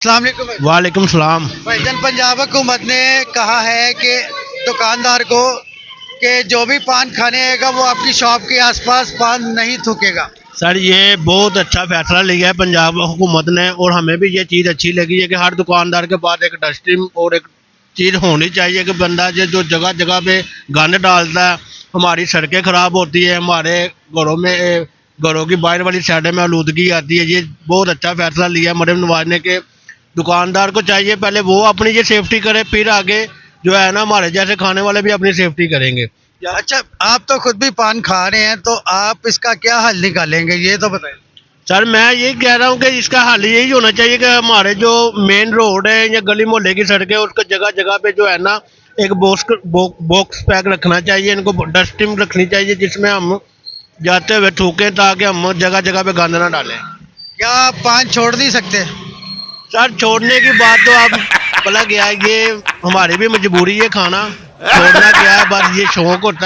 السلام علیکم بھائی وعلیکم السلام۔ جان، پنجاب حکومت نے کہا ہے کہ دکاندار کو کہ جو بھی پان کھانے آئے گا وہ آپ کی شاپ کے آس پاس پان نہیں تھوکے گا۔ سر یہ بہت اچھا فیصلہ لیا ہے پنجاب حکومت نے، اور ہمیں بھی یہ چیز اچھی لگی ہے کہ ہر دکاندار کے پاس ایک ڈسٹ بن اور ایک چیز ہونی چاہیے کہ بندہ جو جگہ جگہ پہ گند ڈالتا ہے، ہماری سڑکیں خراب ہوتی ہے، ہمارے گھروں کی باہر والی سائڈیں میں آلودگی آتی ہے۔ یہ بہت اچھا فیصلہ لیا ہے مریم نواز نے کہ دکاندار کو چاہیے پہلے وہ اپنی یہ سیفٹی کرے، پھر آگے جو ہے نا ہمارے جیسے کھانے والے بھی اپنی سیفٹی کریں گے۔ اچھا، آپ تو خود بھی پان کھا رہے ہیں تو آپ اس کا کیا حل نکالیں گے یہ تو بتائیں۔ سر میں یہی کہہ رہا ہوں کہ اس کا حل یہی ہونا چاہیے کہ ہمارے جو مین روڈ ہے یا گلی محلے کی سڑکیں اس کو جگہ جگہ پہ جو ہے نا ایک باکس پیک رکھنا چاہیے، ان کو ڈسٹ بن رکھنی چاہیے جس میں ہم جاتے ہوئے تھوکیں تاکہ ہم جگہ جگہ پہ گند نہ ڈالیں۔ کیا آپ پان چھوڑ نہیں سکتے؟ سر چھوڑنے کی بات تو آپ بلا گیا، یہ ہماری بھی مجبوری ہے، کھانا چھوڑنا کیا ہے، بس یہ شوق ہوتا ہے۔